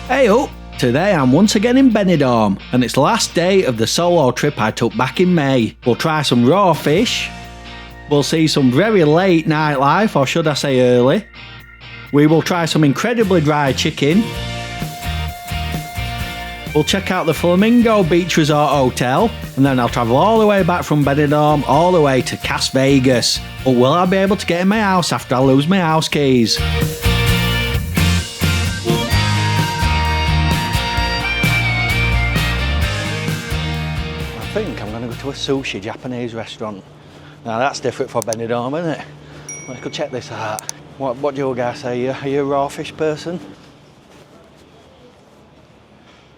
Hey up! Today I'm once again in Benidorm, and it's the last day of the solo trip I took back in May. We'll try some raw fish, we'll see some very late nightlife, or should I say early. We will try some incredibly dry chicken. We'll check out the Flamingo Beach Resort Hotel, and then I'll travel all the way back from Benidorm all the way to Vegas. But will I be able to get in my house after I lose my house keys? I think I'm going to go to a sushi Japanese restaurant. Now that's different for Benidorm, isn't it? Let's go check this out. What do you guys say? Are you a raw fish person?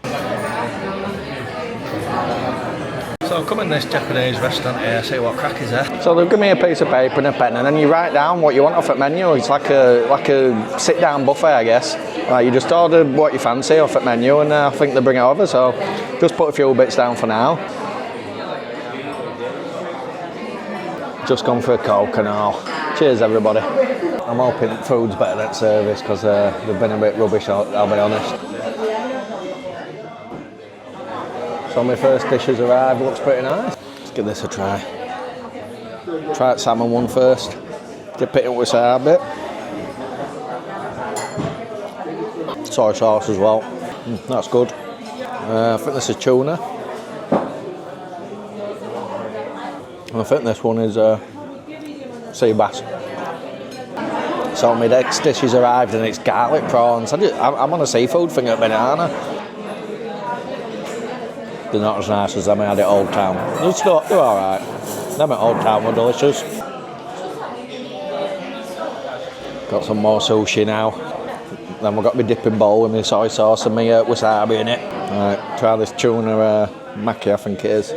So I've come in this Japanese restaurant here, see what crack is there. So they'll give me a piece of paper and a pen, and then you write down what you want off the menu. It's like a sit-down buffet, I guess. Like you just order what you fancy off the menu, and I think they bring it over. So just put a few bits down for now. Just gone for a Coke and all. Cheers, everybody. I'm hoping food's better than service because they've been a bit rubbish, I'll be honest. So my first dish has arrived, looks pretty nice. Let's give this a try. Try the salmon one first. Dip it in with wasabi. Soy sauce as well. That's good. I think this is tuna. And I think this one is sea bass. So my next dish has arrived and it's garlic prawns. I'm on a seafood thing at Mariano. They're not as nice as them I had at Old Town. They're alright. Them at Old Town were delicious. Got some more sushi now. Then we've got my dipping bowl with my soy sauce and my wasabi in it. Alright, try this tuna maki, I think it is.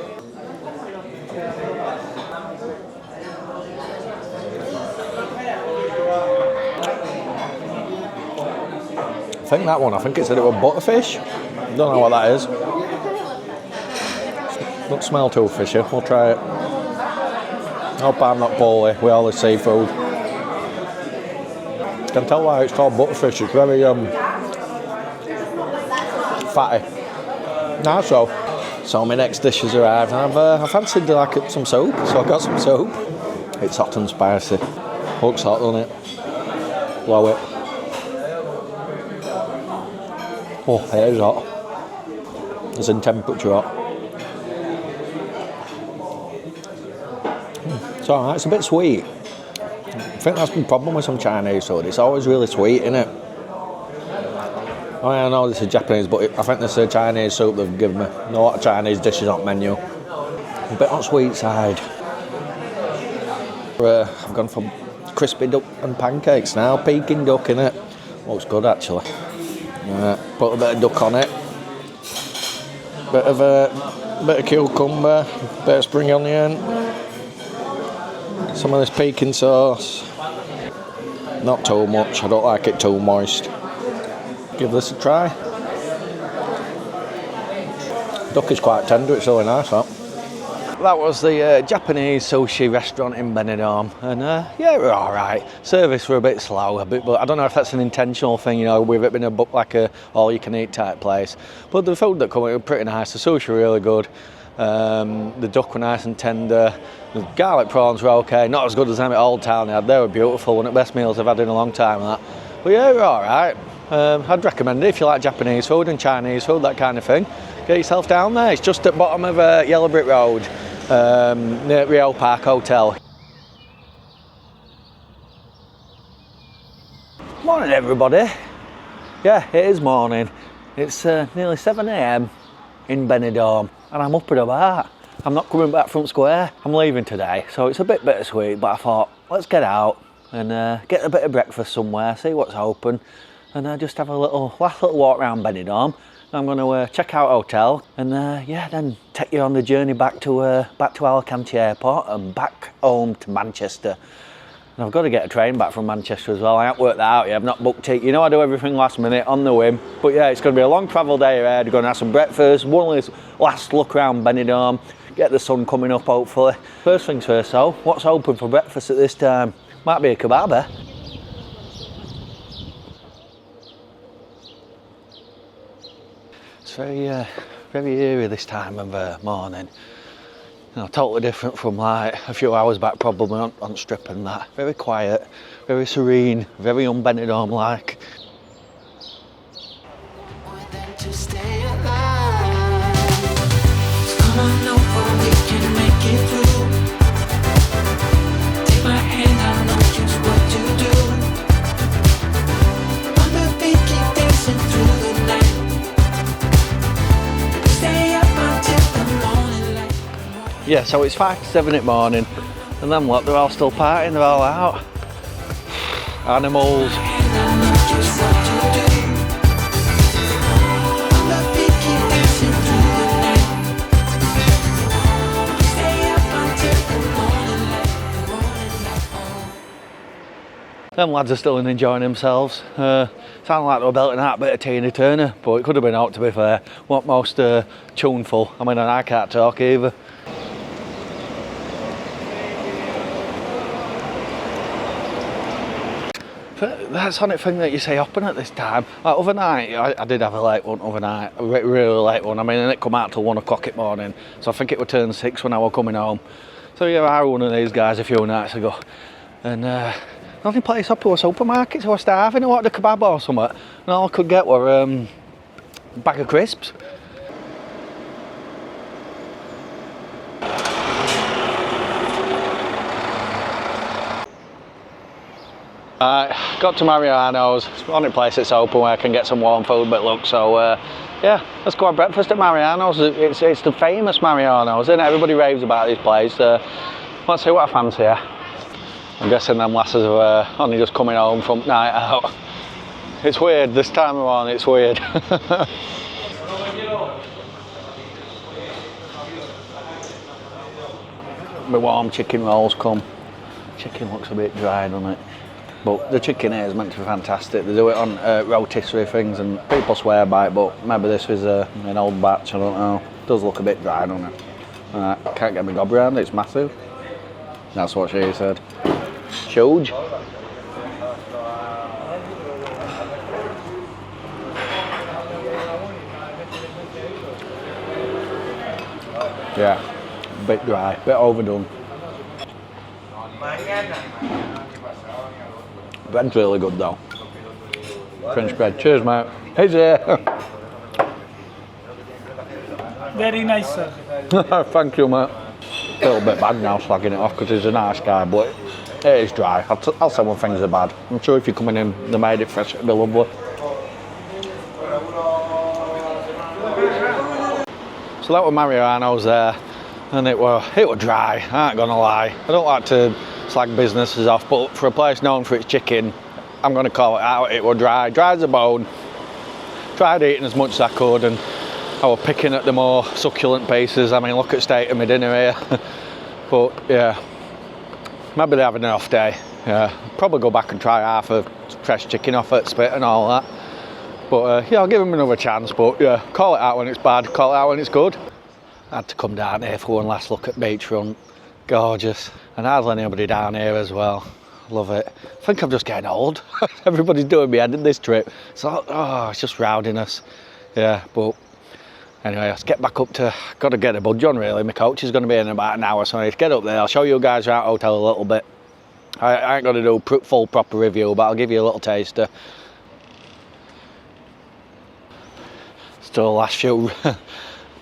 I think that one, I think it's a little butterfish. Don't know what that is. Don't smell too fishy, we'll try it. Hope I'm not poorly with all the seafood. You can tell why it's called butterfish, it's very fatty. Nice though. So my next dish has arrived and I fancied like some soup, so I got some soup. It's hot and spicy. Looks hot, doesn't it? Blow it. Oh, it is hot. It's in temperature hot. It's alright, it's a bit sweet. I think that's the problem with some Chinese food. It's always really sweet, isn't it? Oh, yeah, I know this is Japanese, but I think this is a Chinese soup they've given me. A lot of Chinese dishes on the menu. A bit on the sweet side. I've gone for crispy duck and pancakes now. Peking duck in it. Looks good actually. Put a bit of duck on it. Bit of cucumber. Bit of spring onion. Some of this Peking sauce. Not too much. I don't like it too moist. Give this a try. Duck is quite tender. It's really nice, that. That was the Japanese sushi restaurant in Benidorm, and yeah, we're all right. Service were a bit slow, but I don't know if that's an intentional thing, you know, with it being like a all-you-can-eat type place. But the food that came were pretty nice. The sushi were really good. The duck were nice and tender. The garlic prawns were okay. Not as good as them at Old Town. They were beautiful. One of the best meals I've had in a long time. That. But yeah, we're all right. I'd recommend it if you like Japanese food and Chinese food, that kind of thing. Get yourself down there. It's just at the bottom of Yellow Brick Road. Near Rio Park Hotel. Morning everybody. Yeah, it is morning. It's nearly 7 AM in Benidorm and I'm up and about. I'm not coming back from Square. I'm leaving today, so it's a bit bittersweet, but I thought let's get out and get a bit of breakfast somewhere, see what's open, and just have a last little walk around Benidorm. I'm going to check out a hotel and yeah, then take you on the journey back to Alicante Airport and back home to Manchester. And I've got to get a train back from Manchester as well. I haven't worked that out yet. I've not booked it. You know, I do everything last minute on the whim. But yeah, it's going to be a long travel day ahead. We're going to have some breakfast, one last look around Benidorm, get the sun coming up hopefully. First things first though, what's open for breakfast at this time? Might be a kebab, eh? It's very eerie this time of morning. You know, totally different from like a few hours back, probably on strip and that. Very quiet, very serene, very un-Benidorm like. Yeah, so it's 5 to 7 in the morning, and then what? They're all still partying, they're all out. Animals. Them lads are still enjoying themselves. Sounded like they were belting out a bit of Tina Turner, but it could have been out, to be fair. Weren't most tuneful. I mean, and I can't talk either. That's the only thing that you say happen at this time. Like overnight, I did have a late one overnight, a really late one. I mean, and it come out till 1 o'clock in the morning, so I think it would turn 6 when I was coming home. So yeah, I was one of these guys a few nights ago, and the only place up was supermarkets. I was starving. I wanted a kebab or something, and all I could get were a bag of crisps. Got to Mariano's. It's the only place that's open where I can get some warm food, but look, so yeah, let's go have breakfast at Mariano's. It's the famous Mariano's, isn't it? Everybody raves about this place. Let's see what I fancy here. I'm guessing them lasses are only just coming home from night out. It's weird, this time of morning it's weird. My warm chicken rolls come. Chicken looks a bit dry, doesn't it? But the chicken here is meant to be fantastic. They do it on rotisserie things and people swear by it, but maybe this was an old batch, I don't know. It does look a bit dry, doesn't it? Can't get my gob around it, it's massive. That's what she said. Huge. Yeah, a bit dry, a bit overdone. Bread's really good though. French bread. Cheers, mate. Hey there. Very nice, sir. Thank you, mate. A little bit bad now slagging it off because he's a nice guy, but it is dry. I'll say when things are bad. I'm sure if you're coming in, they made it fresh, it'd be lovely. So that was Mariano's there, and it were dry, I ain't gonna lie. I don't like to slag businesses off, but for a place known for its chicken, I'm going to call it out. It was dry as a bone. Tried eating as much as I could, and I was picking at the more succulent pieces. I mean, look at the state of my dinner here. But yeah, maybe they're having an off day. Yeah, probably go back and try half a fresh chicken off at spit and all that. But yeah, I'll give them another chance. But yeah, call it out when it's bad, call it out when it's good. I had to come down here for one last look at Beachfront. Gorgeous. And hardly anybody down here as well. Love it. I think I'm just getting old. Everybody's doing me head in this trip. So, oh, it's just rowdiness. Yeah, but anyway, let's get back up to, got to get a budge on really. My coach is going to be in about an hour, so I need to get up there. I'll show you guys around the hotel a little bit. I ain't going to do a full proper review, but I'll give you a little taster. Still the last few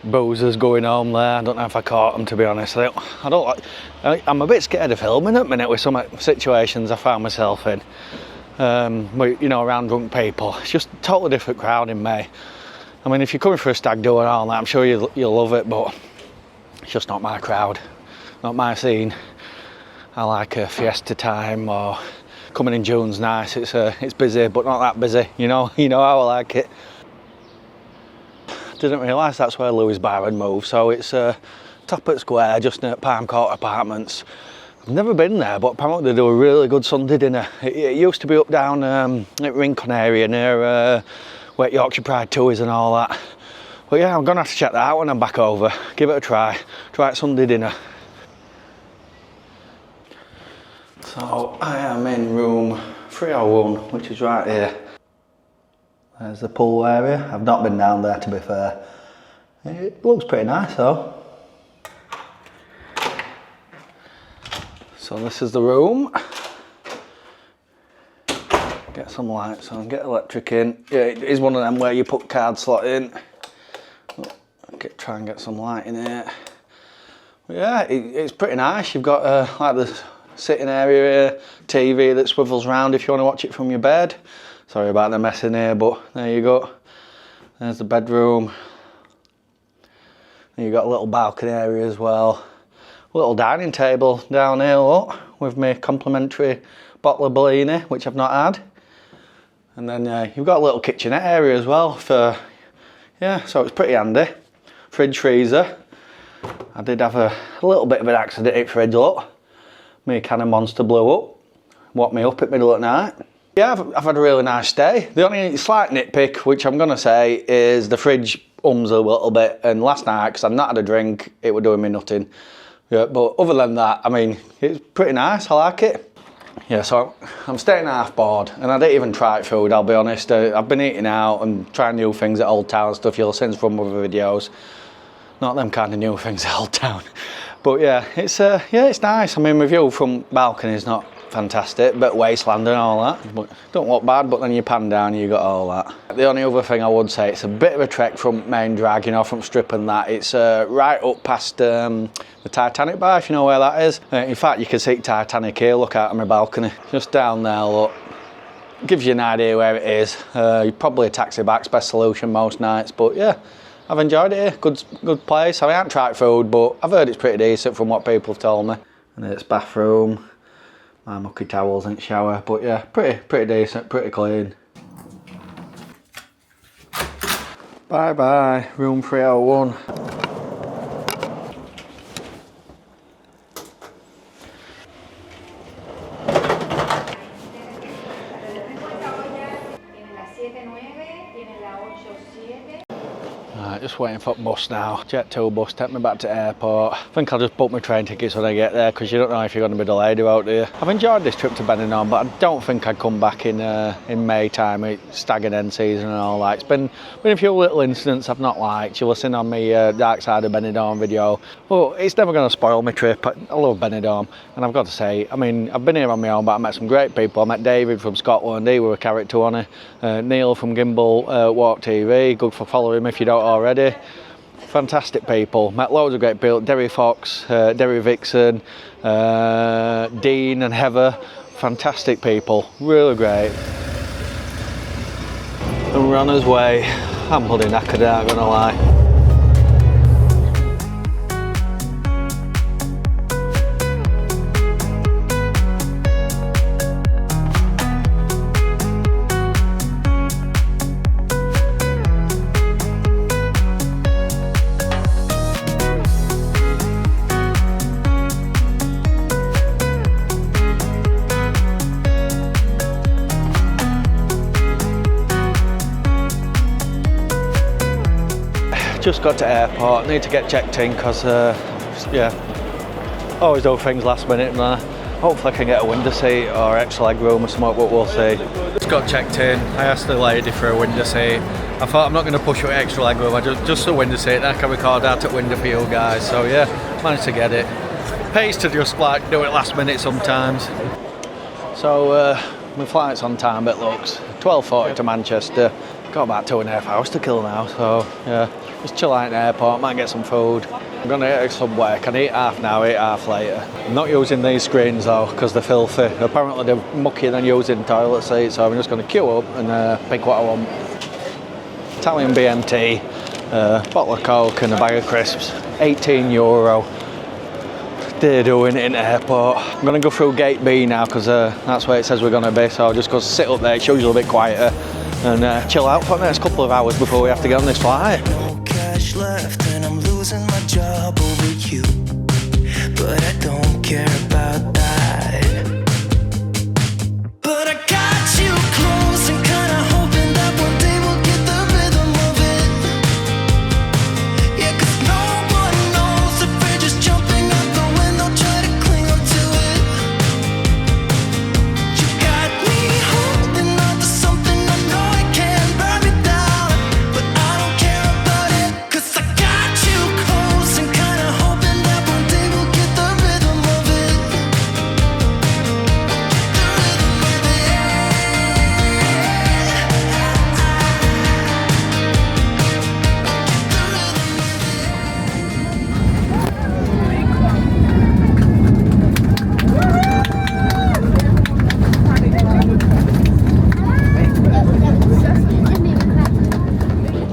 boozers going home there. I don't know if I caught them, to be honest. I'm a bit scared of filming at the minute with some situations I found myself in. You know, around drunk people. It's just a totally different crowd in May. I mean, if you're coming for a stag do and all that, I'm sure you'll love it, but it's just not my crowd, not my scene. I like a fiesta time, or coming in June's nice. It's busy, but not that busy. You know how I like it. Didn't realise that's where Louis Bar had moved, so it's top at square, just near Palm Court Apartments. I've never been there, but apparently they do a really good Sunday dinner. It used to be up down at Rincon area near where Yorkshire Pride Tours and all that. But yeah, I'm gonna have to check that out when I'm back over. Give it a try. Try Sunday dinner. So I am in room 301, which is right here. There's the pool area. I've not been down there, to be fair. It looks pretty nice though. So this is the room. Get some lights on, get electric in. Yeah, it is one of them where you put card slot in. Try and get some light in here. But yeah, it's pretty nice. You've got like the sitting area here, TV that swivels round if you want to watch it from your bed. Sorry about the mess in here, but there you go. There's the bedroom. And you've got a little balcony area as well. A little dining table down here, look, with my complimentary bottle of Bellini, which I've not had. And then you've got a little kitchenette area as well for, yeah, so it's pretty handy. Fridge, freezer. I did have a little bit of an accident at fridge, look. My can of Monster blew up, woke me up at middle of the night. Yeah, I've had a really nice stay. The only slight nitpick, which I'm gonna say, is the fridge hums a little bit. And last night, because I'd not had a drink, it was doing me nothing. Yeah, but other than that, I mean, it's pretty nice, I like it. Yeah, so I'm staying half bored, and I didn't even try food, I'll be honest. I've been eating out and trying new things at Old Town and stuff you'll see from other videos. Not them kind of new things at Old Town. But yeah, it's nice. I mean, my view from balcony is not fantastic, but wasteland and all that. But don't look bad, but then you pan down and you got all that. The only other thing I would say, it's a bit of a trek from main drag, you know, from Strip and that. It's right up past the Titanic bar, if you know where that is. In fact, you can see Titanic here, look out on my balcony. Just down there, look. Gives you an idea where it is. Probably a taxi back's best solution most nights, but yeah. I've enjoyed it here, good place. I haven't tried food, but I've heard it's pretty decent from what people have told me. And it's bathroom, my mucky towels and shower, but yeah, pretty decent, pretty clean. Bye bye, room 301. Just waiting for the bus now. Jet 2 bus, take me back to airport. I think I'll just book my train tickets when I get there, because you don't know if you're going to be delayed out here. I've enjoyed this trip to Benidorm, but I don't think I'd come back in May time. It's staggered end season and all that. It's been a few little incidents I've not liked. You'll have seen on my Dark Side of Benidorm video. Well, it's never going to spoil my trip. I love Benidorm, and I've got to say, I mean, I've been here on my own, but I met some great people. I met David from Scotland, he was a character on it. Neil from Gimbal Walk TV, good for following him if you don't already. Fantastic people, met loads of great people. Derry Fox, Derry Vixen, Dean and Heather, fantastic people, really great. And we're on his way. I'm bloody knackered, I'm not gonna lie. Just got to airport, need to get checked in because, yeah, always do things last minute, and hopefully I can get a window seat or extra leg room or something, but we'll see. Just got checked in, I asked the lady for a window seat. I thought I'm not going to push with extra leg room, just a window seat, then I can record out at window for you guys, so yeah, managed to get it. Pays to just like do it last minute sometimes. So my flight's on time, it looks, 12:40 to Manchester. Got about 2.5 hours to kill now, so yeah, just chill out in the airport, might get some food. I'm gonna eat a Subway, can eat half now, eat half later. I'm not using these screens though, because they're filthy. Apparently they're muckier than using toilet seats, so I'm just gonna queue up and pick what I want. Italian BMT, bottle of Coke and a bag of crisps, €18. They're doing it in the airport. I'm gonna go through gate B now, because that's where it says we're gonna be, so I'll just go sit up there, it's usually a bit quieter. And chill out for the next couple of hours before we have to get on this flight. No cash left and I'm losing my job over you, but I don't care about that. But I got you close and kinda hoping that one day we'll get the rhythm of it. Yeah, 'cause no one knows if we're just jumping out the window, try to cling on to it. You got me holding on to something I know I can't burn me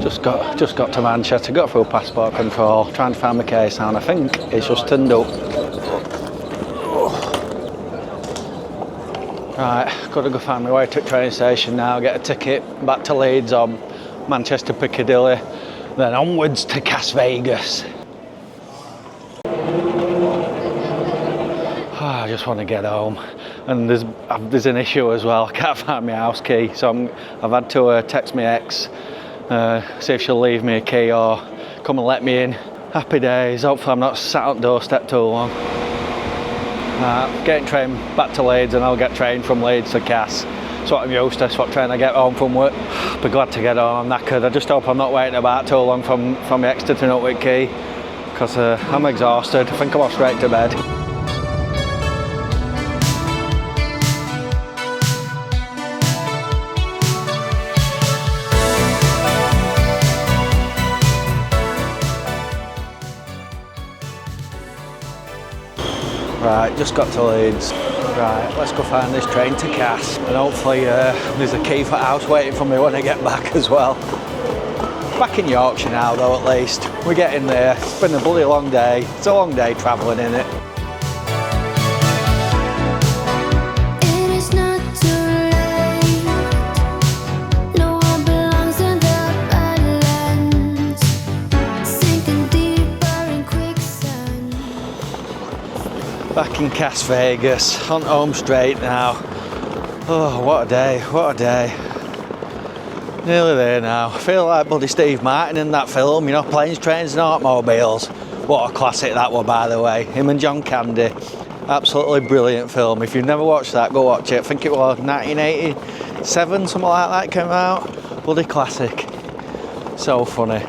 Just got to Manchester, got through passport control, trying to find my case now, and I think it's just turned up. Right, got to go find my way to the train station now, get a ticket back to Leeds on Manchester Piccadilly, then onwards to Las Vegas. I just want to get home, and there's an issue as well. I can't find my house key, so I've had to text my ex, see if she'll leave me a key or come and let me in. Happy days. Hopefully I'm not sat on the doorstep too long. Getting train back to Leeds, and I'll get train from Leeds to Cass. That's what I'm used to. That's what train I get home from work. Be glad to get home. I'm knackered. I just hope I'm not waiting about too long from my ex to turn up with key, because I'm exhausted. I think I'm off straight to bed. Right, just got to Leeds. Right, let's go find this train to Cass, and hopefully there's a key for the house waiting for me when I get back as well. Back in Yorkshire now though, at least. We're getting there. It's been a bloody long day. It's a long day travelling, innit? Back in Las Vegas, on home straight now. Oh, what a day, what a day. Nearly there now. I feel like bloody Steve Martin in that film, you know, Planes, Trains and Automobiles. What a classic that was, by the way. Him and John Candy. Absolutely brilliant film. If you've never watched that, go watch it. I think it was 1987, something like that came out. Bloody classic. So funny.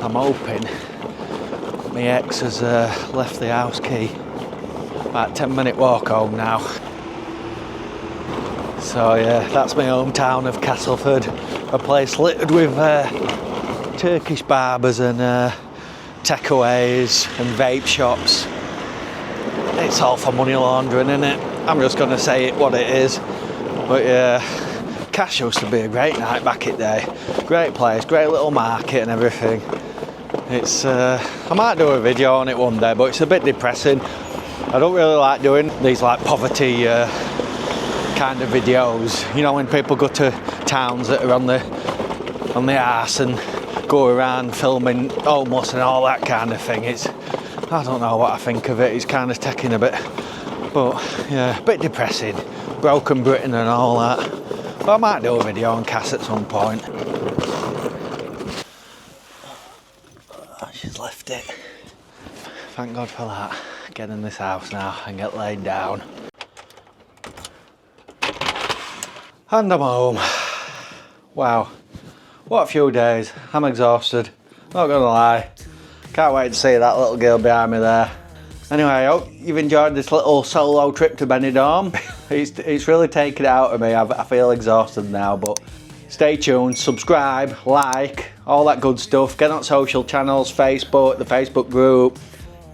I'm hoping my ex has left the house key. About 10-minute walk home now. So yeah, that's my hometown of Castleford, a place littered with Turkish barbers and takeaways and vape shops. It's all for money laundering, isn't it? I'm just going to say it what it is. But yeah, Cash used to be a great night back in the day. Great place, great little market and everything. It's I might do a video on it one day, but it's a bit depressing. I don't really like doing these like poverty kind of videos. You know, when people go to towns that are on the arse and go around filming homeless and all that kind of thing. I don't know what I think of it. It's kind of taking a bit, but yeah, a bit depressing. Broken Britain and all that. But I might do a video on Cass at some point. She's left it. Thank God for that. Get in this house now and get laid down. And I'm home. Wow, what a few days. I'm exhausted, not gonna lie. Can't wait to see that little girl behind me there. Anyway, I hope you've enjoyed this little solo trip to Benidorm. It's really taken it out of me. I feel exhausted now, but stay tuned, subscribe, like, all that good stuff. Get on social channels, Facebook, the Facebook group,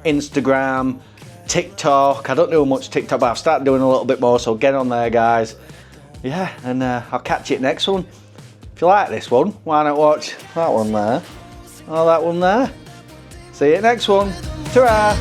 Instagram, TikTok. I don't do much TikTok, but I've started doing a little bit more, so get on there, guys. Yeah, and I'll catch you next one. If you like this one, why not watch that one there, or that one there. See you next one. Ta-ra!